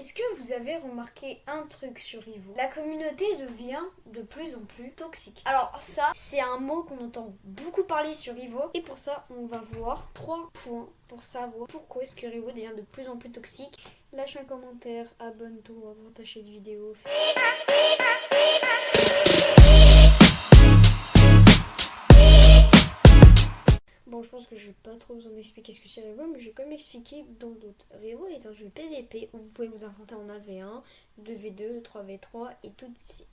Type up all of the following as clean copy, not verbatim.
Est-ce que vous avez remarqué un truc sur Ivo? La communauté devient de plus en plus toxique. Alors ça, c'est un mot qu'on entend beaucoup parler sur Ivo. Et pour ça, on va voir 3 points pour savoir pourquoi est-ce que Ivo devient de plus en plus toxique. Lâche un commentaire, abonne-toi, partage cette vidéo. Bon, je pense que je vais pas trop besoin d'expliquer ce que c'est Revo, mais je vais quand même expliquer dans d'autres. Revo est un jeu PVP où vous pouvez vous affronter en 1v1, 2v2, 3v3 et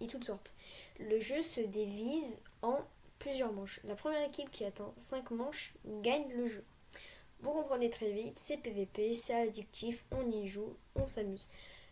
toutes sortes. Le jeu se divise en plusieurs manches. La première équipe qui atteint 5 manches gagne le jeu. Vous comprenez très vite, c'est PVP, c'est addictif, on y joue, on s'amuse.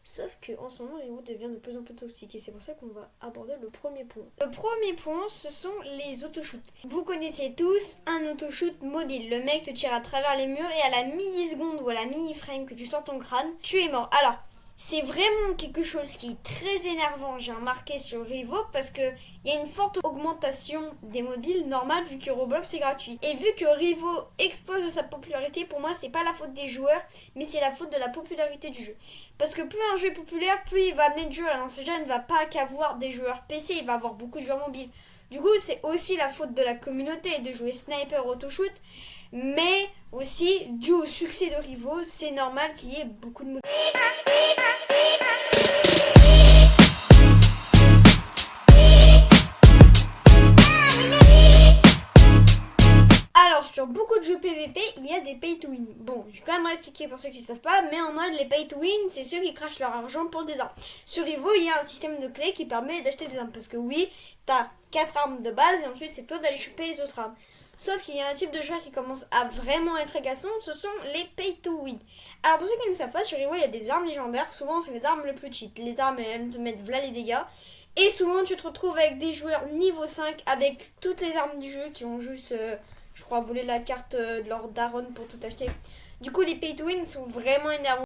Sauf qu'en ce moment, Revo devient de plus en plus toxique et c'est pour ça qu'on va aborder le premier point. Le premier point, ce sont les autoshoots. Vous connaissez tous un autoshoot mobile. Le mec te tire à travers les murs et à la milliseconde ou à la mini-frame que tu sors ton crâne, tu es mort. Alors, c'est vraiment quelque chose qui est très énervant, j'ai remarqué sur Revo, parce que il y a une forte augmentation des mobiles normales vu que Roblox est gratuit. Et vu que Revo explose de sa popularité, pour moi c'est pas la faute des joueurs, mais c'est la faute de la popularité du jeu. Parce que plus un jeu est populaire, plus il va amener de joueurs. Alors ce jeu ne va pas qu'avoir des joueurs PC, il va avoir beaucoup de joueurs mobiles. Du coup, c'est aussi la faute de la communauté de jouer sniper autoshoot, mais aussi dû au succès de Revo, c'est normal qu'il y ait beaucoup de mobiles. Alors, sur beaucoup de jeux PVP, il y a des pay to win. Bon, je vais quand même expliquer pour ceux qui ne savent pas, mais en mode, les pay to win, c'est ceux qui crachent leur argent pour des armes. Sur Evo, il y a un système de clés qui permet d'acheter des armes. Parce que oui, t'as 4 armes de base et ensuite c'est toi d'aller choper les autres armes. Sauf qu'il y a un type de joueur qui commence à vraiment être agaçant, ce sont les pay to win. Alors pour ceux qui ne savent pas, sur Evo, il y a des armes légendaires, souvent c'est les armes les plus cheat. Les armes, elles te mettent v'là les dégâts. Et souvent tu te retrouves avec des joueurs niveau 5 avec toutes les armes du jeu qui ont juste... je crois voler la carte de leur daron pour tout acheter. Du coup, les pay to win sont vraiment énervants.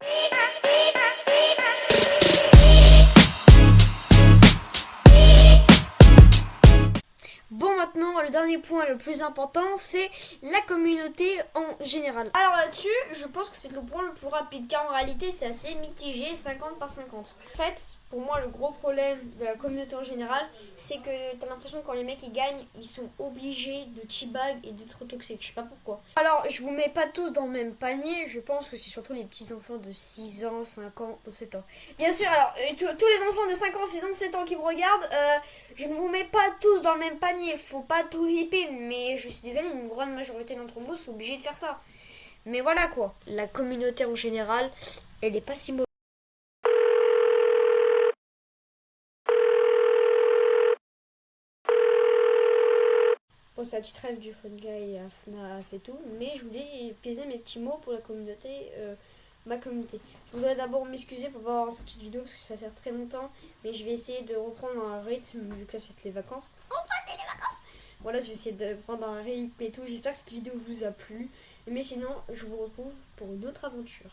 Bon, maintenant, le dernier point le plus important, c'est la communauté en général. Alors là-dessus, je pense que c'est le point le plus rapide, car en réalité, c'est assez mitigé, 50 par 50. En fait, pour moi, le gros problème de la communauté en général, c'est que t'as l'impression que quand les mecs ils gagnent, ils sont obligés de teabag et d'être toxiques. Je sais pas pourquoi. Alors, je vous mets pas tous dans le même panier, je pense que c'est surtout les petits enfants de 6 ans, 5 ans ou 7 ans. Bien sûr, alors, tous les enfants de 5 ans, 6 ans, 7 ans qui me regardent, je ne vous mets pas tous dans le même panier, faut pas tout hipper, mais je suis désolée, une grande majorité d'entre vous sont obligés de faire ça. Mais voilà quoi, la communauté en général, elle est pas si mauvaise. Bon, c'est la petite rêve du Fun Guy à FNAF et tout, mais je voulais peser mes petits mots pour la communauté, ma communauté. Je voudrais d'abord m'excuser pour pas avoir sorti de vidéo parce que ça fait très longtemps, mais je vais essayer de reprendre un rythme vu que là c'est les vacances. Enfin, c'est les vacances! Voilà, je vais essayer de prendre un rythme et tout. J'espère que cette vidéo vous a plu. Mais sinon, je vous retrouve pour une autre aventure.